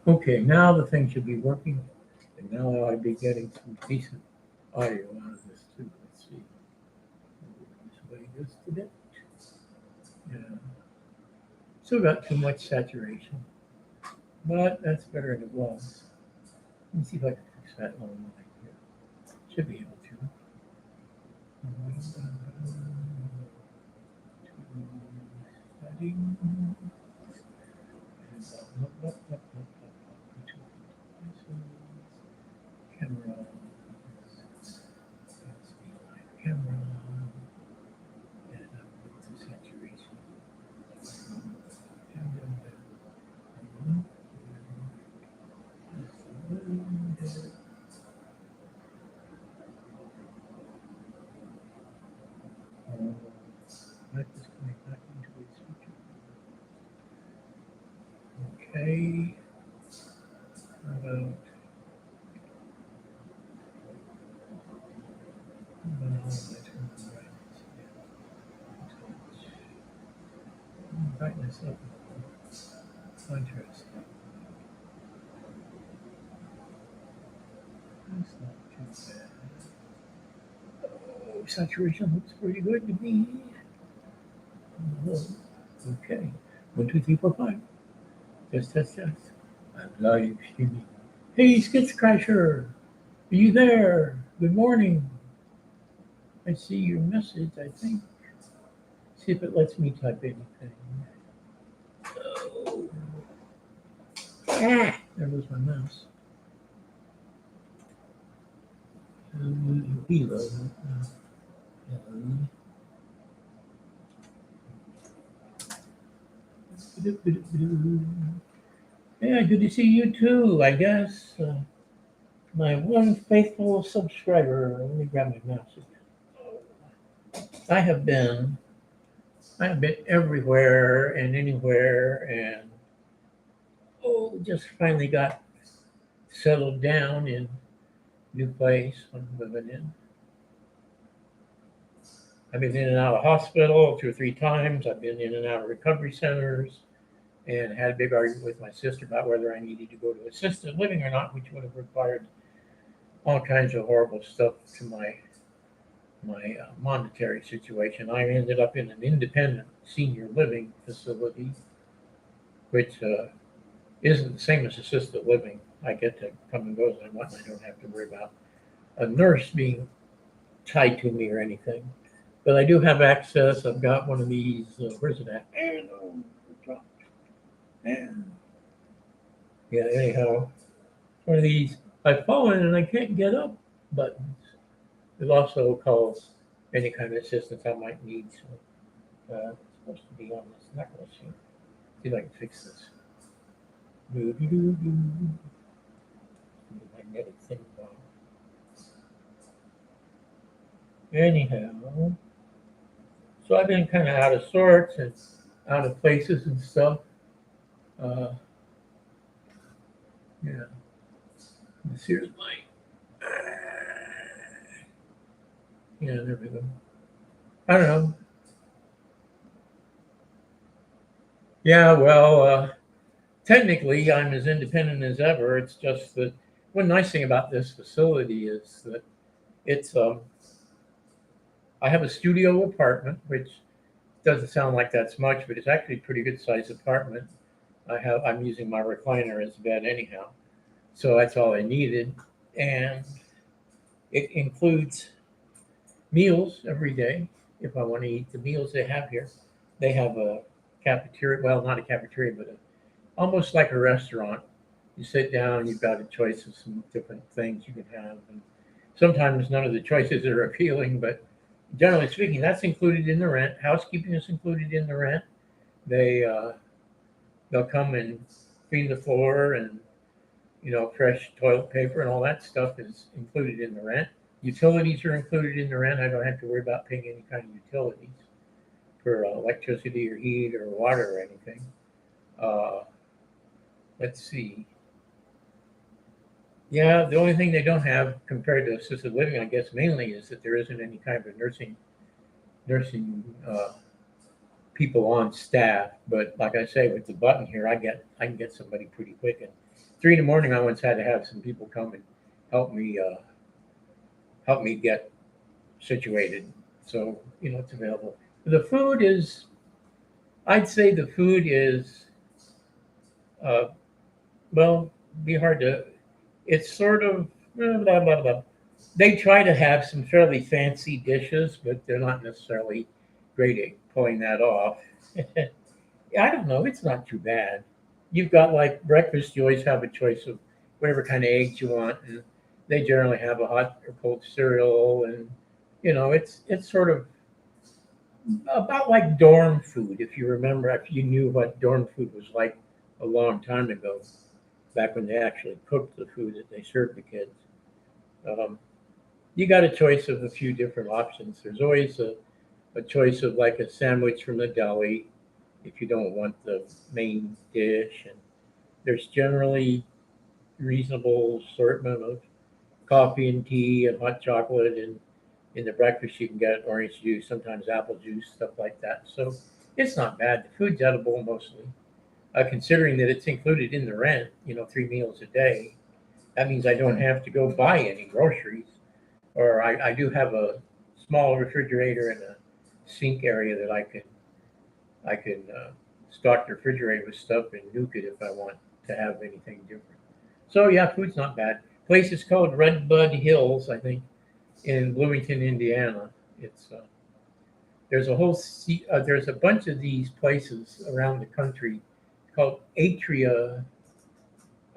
Okay, now the thing should be working, and now I'd be getting some decent audio out of this too. Let's see. This way just a bit. Yeah. Still got too much saturation, but that's better than it was. Let me see if I can fix that online here. Should be able to. Settings. Camera. Camera. And the saturation. Mic is coming back into its feature. Okay. How about brightness up? Contrast. That's not too bad. Oh, saturation looks pretty good to me. Okay. 1, 2, 3, 4, 5. Test, test, test. I'm live streaming. Hey, Skits Crasher, are you there? Good morning. I see your message, I think. See if it lets me type anything. Oh. Ah, there goes my mouse. Hello. Yeah, good to see you too, I guess. My one faithful subscriber. Let me grab my mouse again. I have been, I have been everywhere and anywhere, and just finally got settled down in new place I'm living in. I've been in and out of hospital 2 or 3 times. I've been in and out of recovery centers, and had a big argument with my sister about whether I needed to go to assisted living or not, which would have required all kinds of horrible stuff to my monetary situation. I ended up in an independent senior living facility, which isn't the same as assisted living. I get to come and go as I want, and I don't have to worry about a nurse being tied to me or anything. But I do have access. I've got one of these. Where's it at? And, and, yeah. Anyhow, one of these. I've fallen and I can't get up buttons. It also calls any kind of assistance I might need. So, it's supposed to be on this necklace here. See if I can fix this. Magnetic thing. Anyhow, so I've been kind of out of sorts and out of places and stuff. Uh, yeah. Here's my. Yeah, there we go. I don't know. Yeah, well, technically, I'm as independent as ever. It's just that one nice thing about this facility is that it's I have a studio apartment, which doesn't sound like that's much, but it's actually a pretty good sized apartment. I'm using my recliner as a bed anyhow, so that's all I needed, and it includes meals every day if I want to eat the meals they have here. They have a cafeteria, well, not a cafeteria, but almost like a restaurant. You sit down, you've got a choice of some different things you can have, and sometimes none of the choices are appealing, but generally speaking, that's included in the rent. Housekeeping is included in the rent. They they'll come and clean the floor, and fresh toilet paper and all that stuff is included in the rent. Utilities are included in the rent. I don't have to worry about paying any kind of utilities for electricity or heat or water or anything. Uh, let's see. Yeah, the only thing they don't have compared to assisted living, I guess, mainly is that there isn't any kind of a nursing people on staff. But like I say, with the button here, I can get somebody pretty quick. And 3 in the morning, I once had to have some people come and help me help me get situated. So it's available. The food is, I'd say the food is, uh, well, be hard to. It's sort of blah blah blah. They try to have some fairly fancy dishes, but they're not necessarily great at pulling that off. I don't know. It's not too bad. You've got like breakfast. You always have a choice of whatever kind of eggs you want, and they generally have a hot or cold cereal, and it's sort of about like dorm food. If you remember, if you knew what dorm food was like a long time ago, back when they actually cooked the food that they served the kids. Um, you got a choice of a few different options. There's always a choice of like a sandwich from the deli if you don't want the main dish. And there's generally reasonable assortment of coffee and tea and hot chocolate. And in the breakfast, you can get orange juice, sometimes apple juice, stuff like that. So it's not bad. The food's edible mostly. Considering that it's included in the rent, 3 meals a day, that means I don't have to go buy any groceries. Or I do have a small refrigerator and a sink area that I can stock the refrigerator with stuff and nuke it if I want to have anything different. So yeah, food's not bad. Place is called Red Bud Hills, I think, in Bloomington, Indiana. It's there's a bunch of these places around the country called Atria.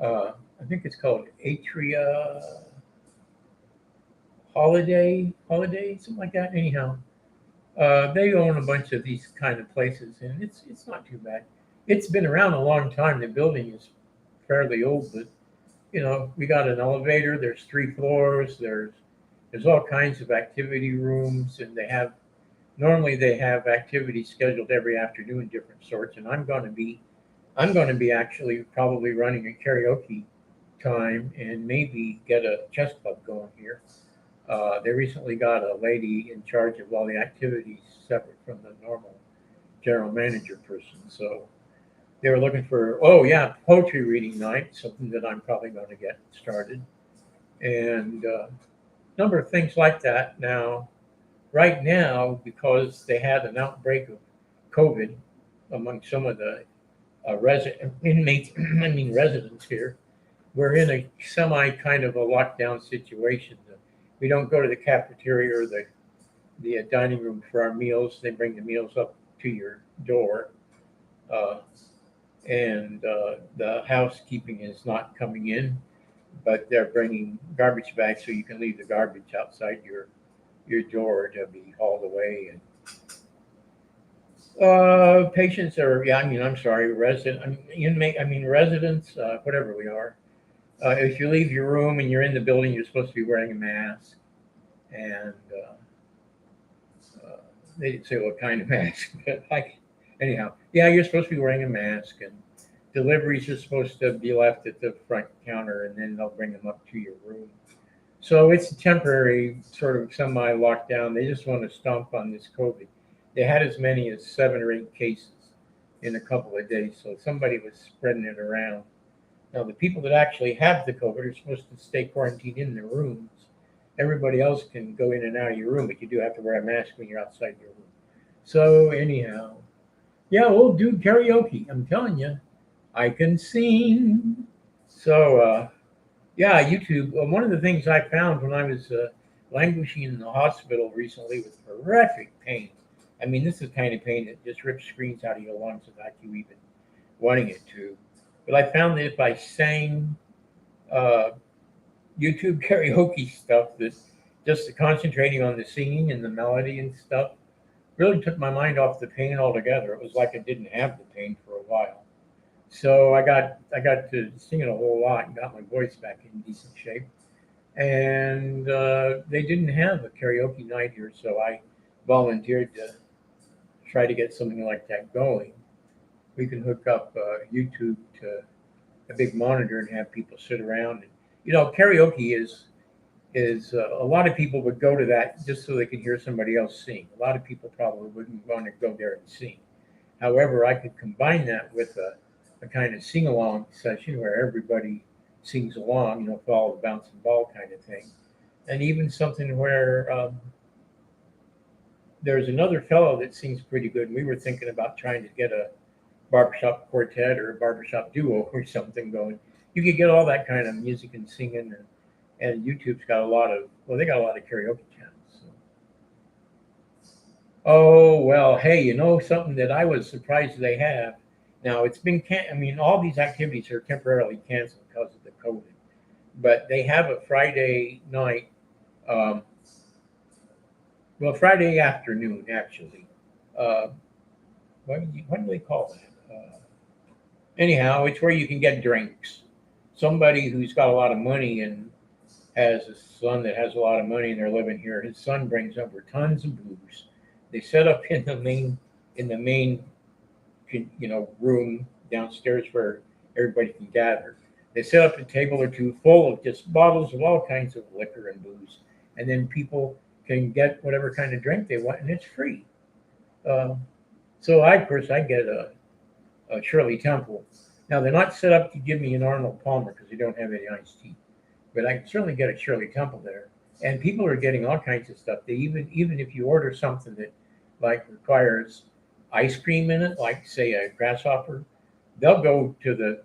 I think it's called Atria Holiday, something like that. Anyhow, they own a bunch of these kind of places, and it's not too bad. It's been around a long time. The building is fairly old, but we got an elevator. There's 3 floors. There's all kinds of activity rooms, and they have activities scheduled every afternoon, different sorts. And I'm going to be actually probably running a karaoke time and maybe get a chess club going here. They recently got a lady in charge of all the activities separate from the normal general manager person. So they were looking for, oh yeah, poetry reading night, something that I'm probably going to get started, and a number of things like that. Now, right now, because they had an outbreak of COVID among some of the resident inmates, I mean residents here, we're in a semi kind of a lockdown situation. We don't go to the cafeteria or the dining room for our meals. They bring the meals up to your door, uh, and the housekeeping is not coming in, but they're bringing garbage bags so you can leave the garbage outside your door to be hauled away. And patients are, yeah, I mean, I'm sorry, resident, I mean, inmate, I mean, residents, whatever we are. If you leave your room and you're in the building, you're supposed to be wearing a mask. And uh, they didn't say what kind of mask, but anyhow, yeah, you're supposed to be wearing a mask. And deliveries are supposed to be left at the front counter, and then they'll bring them up to your room. So it's a temporary sort of semi lockdown. They just want to stomp on this COVID. They had as many as 7 or 8 cases in a couple of days, so somebody was spreading it around. Now, the people that actually have the COVID are supposed to stay quarantined in their rooms. Everybody else can go in and out of your room, but you do have to wear a mask when you're outside your room. So, anyhow, yeah, we'll do karaoke. I'm telling you, I can sing. So, yeah, YouTube. One of the things I found when I was languishing in the hospital recently with horrific pain. I mean, this is the kind of pain that just rips screens out of your lungs without you even wanting it to. But I found that if I sang uh, YouTube karaoke stuff, that just concentrating on the singing and the melody and stuff really took my mind off the pain altogether. It was like I didn't have the pain for a while. So I got to singing a whole lot and got my voice back in decent shape. And they didn't have a karaoke night here, so I volunteered to try to get something like that going. We can hook up YouTube to a big monitor and have people sit around. And karaoke is a lot of people would go to that just so they could hear somebody else sing. A lot of people probably wouldn't want to go there and sing. However, I could combine that with a kind of sing along session where everybody sings along, follow the bouncing ball kind of thing. And even something where there's another fellow that sings pretty good. And we were thinking about trying to get a barbershop quartet or a barbershop duo or something going. You could get all that kind of music and singing, and YouTube's got a lot of, well, they got a lot of karaoke channels. So. Oh, well, hey, something that I was surprised they have. Now, it's been, I mean, all these activities are temporarily canceled because of the COVID, but they have a Friday night, um, well, Friday afternoon, actually. Uh, what do they call that? Anyhow, it's where you can get drinks. Somebody who's got a lot of money and has a son that has a lot of money and they're living here. His son brings over tons of booze. They set up in the main room downstairs where everybody can gather. They set up a table or two full of just bottles of all kinds of liquor and booze, and then people can get whatever kind of drink they want, and it's free. Um, so of course, I get a Shirley Temple. Now they're not set up to give me an Arnold Palmer because they don't have any iced tea, but I can certainly get a Shirley Temple there. And people are getting all kinds of stuff. They even if you order something that like requires ice cream in it, like say a grasshopper, they'll go to the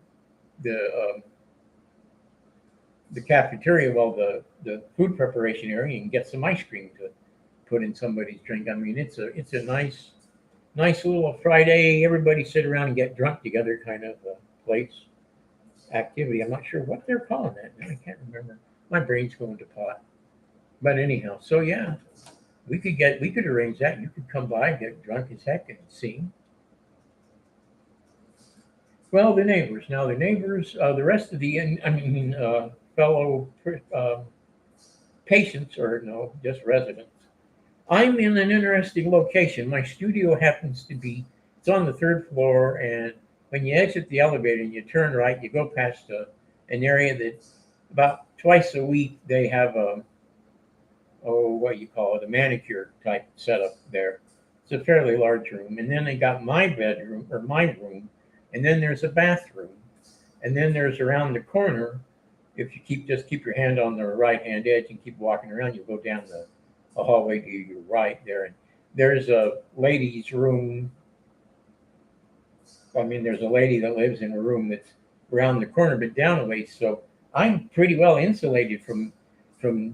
the cafeteria, well the food preparation area, and get some ice cream to put in somebody's drink. I mean, it's a nice little Friday. Everybody sit around and get drunk together kind of place activity. I'm not sure what they're calling that now. I can't remember. My brain's going to pot. But anyhow, so yeah, we could arrange that. You could come by, get drunk as heck, and sing. Well, the neighbors. Now the neighbors, the rest of fellow patients, or no, just residents. I'm in an interesting location. My studio happens to be, it's on the third floor, and when you exit the elevator and you turn right, you go past an area that about twice a week they have what you call it, a manicure type setup there. It's a fairly large room. And then they got my bedroom or my room, and then there's a bathroom. And then there's around the corner, if you keep your hand on the right hand edge and keep walking around, you'll go down the hallway to your right there. And there's a lady's room. I mean, there's a lady that lives in a room that's around the corner, but down a ways. So I'm pretty well insulated from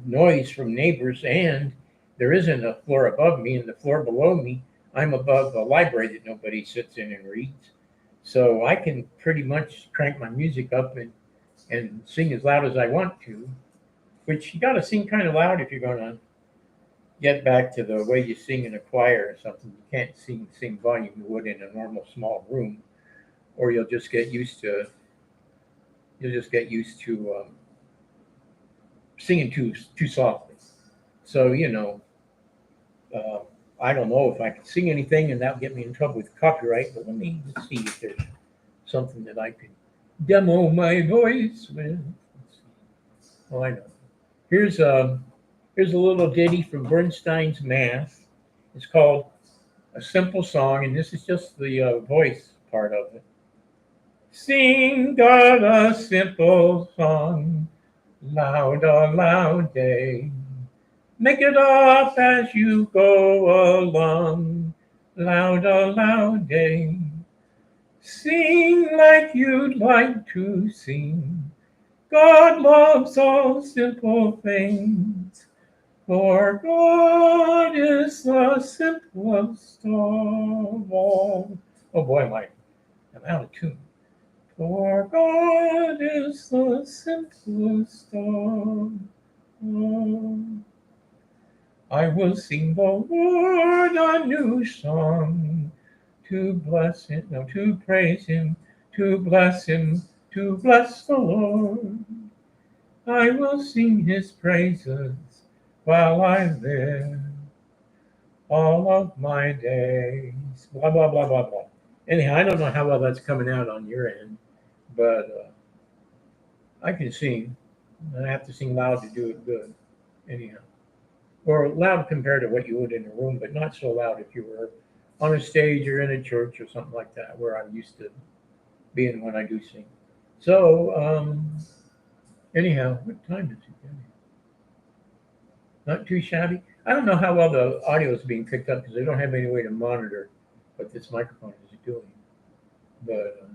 noise from neighbors, and there isn't a floor above me, and the floor below me, I'm above a library that nobody sits in and reads. So I can pretty much crank my music up and sing as loud as I want to, which you got to sing kind of loud if you're going to get back to the way you sing in a choir or something. You can't sing the same volume you would in a normal small room, or you'll just get used to singing too softly. So uh, I don't know if I can sing anything, and that'll get me in trouble with copyright. But let me just see if there's something that I can demo my voice with. Oh, I know. Here's a here's a little ditty from Bernstein's Math. It's called "A Simple Song," and this is just the voice part of it. Sing God a simple song, loud a loud day. Make it up as you go along, loud a loud day. Sing like you'd like to sing. God loves all simple things, for God is the simplest of all. Oh boy, I'm out of tune. For God is the simplest of all. I will sing the Lord a new song to bless him, no, to praise him, to bless him, to bless the Lord. I will sing his praises while I live all of my days. Blah, blah, blah, blah, blah. Anyhow, I don't know how well that's coming out on your end, but I can sing. I have to sing loud to do it good. Anyhow, or loud compared to what you would in a room, but not so loud if you were on a stage or in a church or something like that, where I'm used to being when I do sing. So, anyhow, what time is it? Not too shabby. I don't know how well the audio is being picked up because I don't have any way to monitor what this microphone is doing. But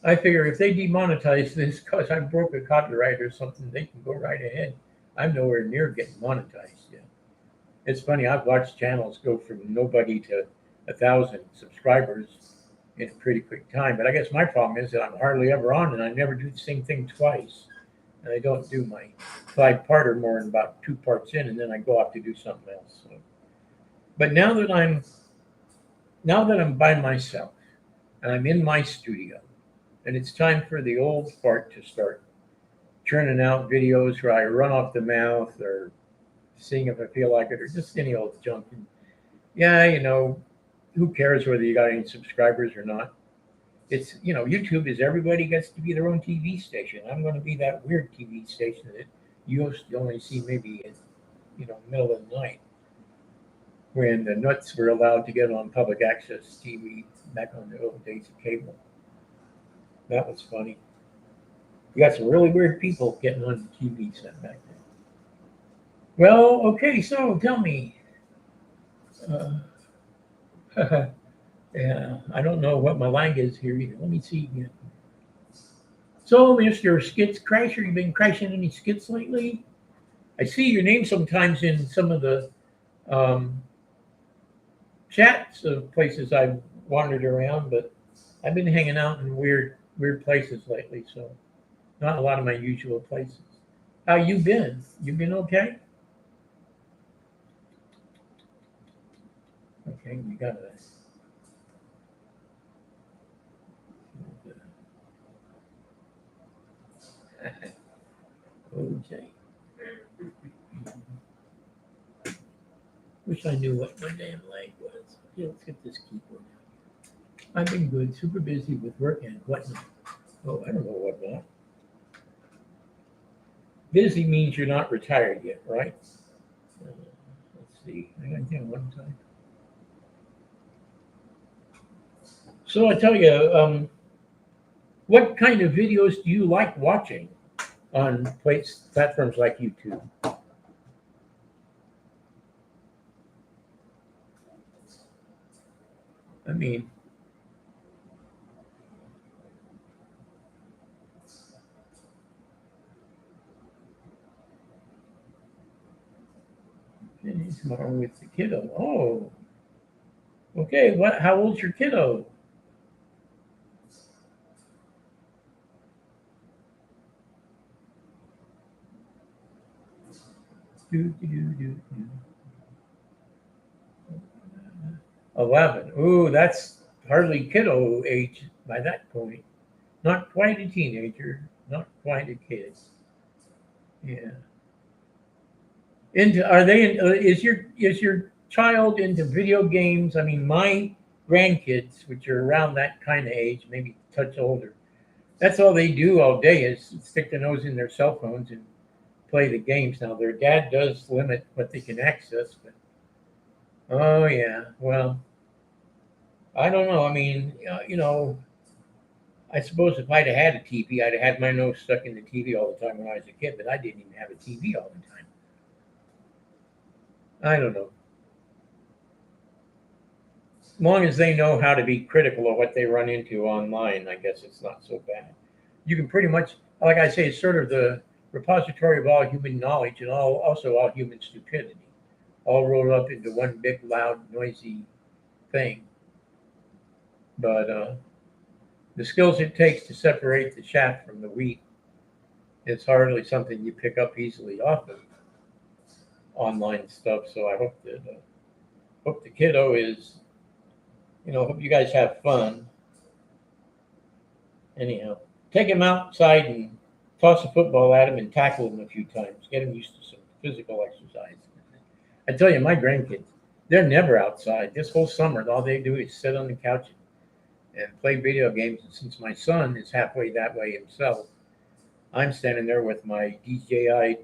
I figure if they demonetize this because I broke a copyright or something, they can go right ahead. I'm nowhere near getting monetized yet. It's funny, I've watched channels go from nobody to 1,000 subscribers in a pretty quick time. But I guess my problem is that I'm hardly ever on and I never do the same thing twice. And I don't do my 5-parter more than about 2 parts in, and then I go off to do something else. So. But now that I'm by myself and I'm in my studio, and it's time for the old fart to start churning out videos where I run off the mouth or seeing if I feel like it or just any old junk. And yeah, who cares whether you got any subscribers or not? It's, YouTube is everybody gets to be their own TV station. I'm going to be that weird TV station that you only see maybe in, middle of the night when the nuts were allowed to get on public access TV back on the old days of cable. That was funny. You got some really weird people getting on the TV set back then. Well, okay, so tell me. Uh, yeah, I don't know what my lag is here either. Let me see again. So, Mr. Skits Crasher, you been crashing any skits lately? I see your name sometimes in some of the um, chats of places I've wandered around, but I've been hanging out in weird places lately, so not a lot of my usual places. How you been? You been okay? Okay, we got this. Okay. Wish I knew what my damn leg was. Okay, let's get this keyboard out. I've been good, super busy with work and whatnot. Oh, I don't know what not. Busy means you're not retired yet, right? Let's see. I got to one time. So I tell you, what kind of videos do you like watching on platforms like YouTube? I mean, tomorrow with the kiddo. Oh, okay. What? How old's your kiddo? Do, do, do, do, do. 11. Ooh, that's hardly kiddo age by that point. Not quite a teenager, not quite a kid. Yeah. Into are they? Is your child into video games? I mean, my grandkids, which are around that kind of age, maybe a touch older, that's all they do all day is stick their nose in their cell phones and play the games. Now, their dad does limit what they can access, but oh yeah, well, I don't know. I mean, I suppose if I'd have had a TV, I'd have had my nose stuck in the TV all the time when I was a kid, but I didn't even have a TV all the time. I don't know. As long as they know how to be critical of what they run into online, I guess it's not so bad. You can pretty much, like I say, it's sort of the repository of all human knowledge and also all human stupidity, all rolled up into one big, loud, noisy thing. But the skills it takes to separate the chaff from the wheat is hardly something you pick up easily off of online stuff. So I hope the kiddo is, hope you guys have fun. Anyhow, take him outside and toss a football at him and tackle him a few times. Get him used to some physical exercise. I tell you, my grandkids, they're never outside. This whole summer, all they do is sit on the couch and play video games. And since my son is halfway that way himself, I'm standing there with my DJI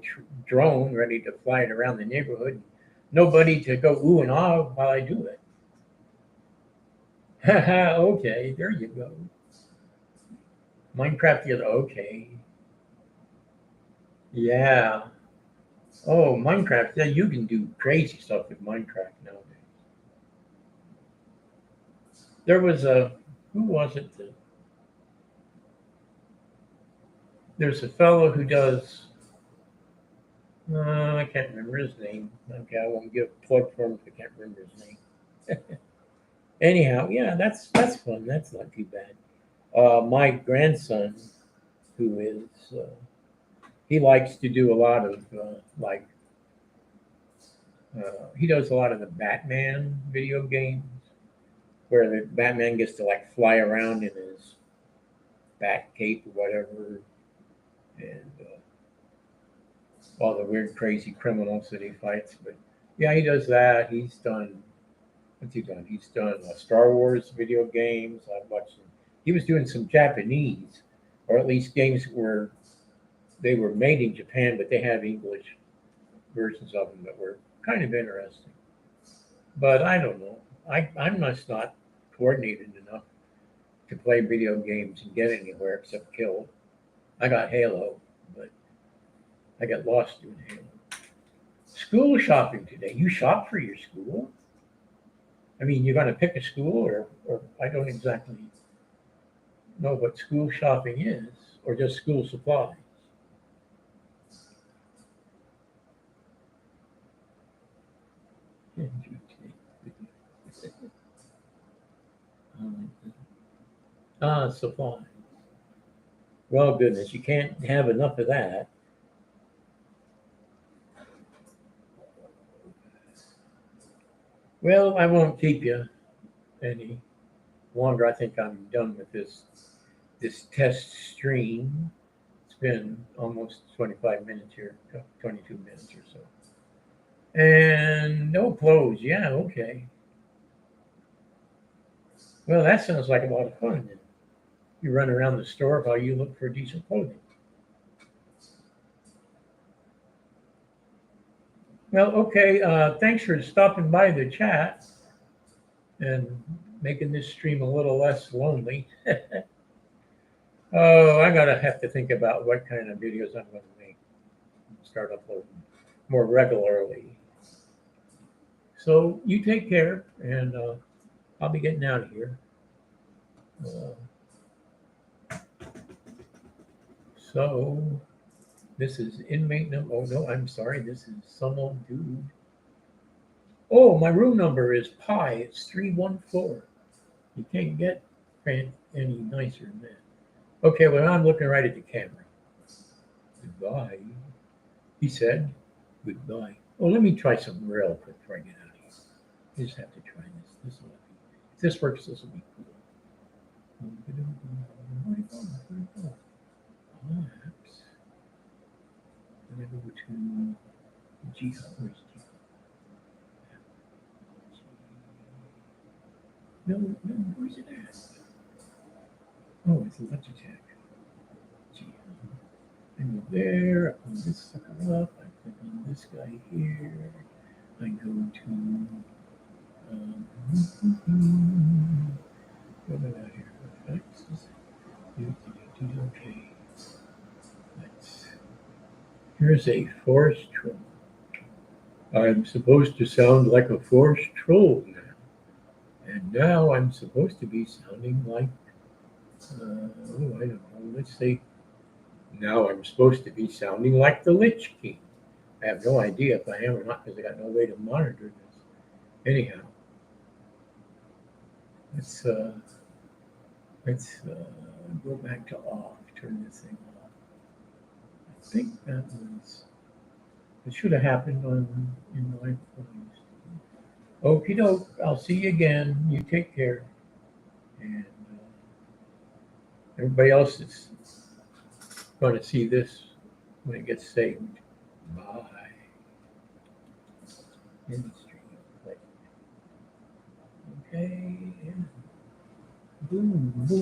drone ready to fly it around the neighborhood. Nobody to go ooh and ah while I do it. Okay, there you go. Minecraft the other. Okay. Yeah. Oh, Minecraft. Yeah, you can do crazy stuff with Minecraft nowadays. There was a who was it? There's a fellow who does. I can't remember his name. Okay, I won't give a plug for him if I can't remember his name. Anyhow, yeah, that's fun. That's not too bad. My grandson, who is, he likes to do a lot of he does a lot of the Batman video games where the Batman gets to like fly around in his bat cape or whatever, and all the weird, crazy criminals that he fights. But yeah, he does that. He's done. What's he done? He's done Star Wars video games. I've watched him. He was doing some Japanese, or at least games where they were made in Japan, but they have English versions of them that were kind of interesting. But I don't know. I'm just not coordinated enough to play video games and get anywhere except kill. I got Halo, but I got lost doing Halo. School shopping today. You shop for your school? I mean, you're going to pick a school, or I don't exactly know what school shopping is, or just school supplies. Supply. Well, goodness, you can't have enough of that. Well, I won't keep you any longer. I think I'm done with this test stream. It's been almost 25 minutes here, 22 minutes or so. And no clothes. Yeah, okay. Well, that sounds like a lot of fun. You run around the store while you look for decent clothing. Well, okay. Thanks for stopping by the chat and making this stream a little less lonely. Oh, I gotta have to think about what kind of videos I'm going to make. Start uploading more regularly. So you take care, and I'll be getting out of here. Uh, so this is inmate number. Oh no, I'm sorry. This is some old dude. Oh, my room number is pi. It's 314. You can't get any nicer than that. Okay, well I'm looking right at the camera. Goodbye. He said goodbye. Well, let me try something real quick before I get out of here. I just have to try this. If this works, this will be cool. Apps. Then I go to G. Where's G? No, no, where's it at? Oh, it's Logitech. G. I go there. I pull this sucker up. I click on this guy here. I go to. What about here? Effects. Okay. Let's. Here's a forest troll. I'm supposed to sound like a forest troll now. And now I'm supposed to be sounding like, oh, I don't know, let's say now I'm supposed to be sounding like the Lich King. I have no idea if I am or not because I got no way to monitor this. Anyhow, let's uh, let's go back to off, turn this thing off. I think that was, it should have happened on in live phones. Okie doke, I'll see you again. You take care. And everybody else is going to see this when it gets saved. Bye. Industry. Okay. And boom, boom.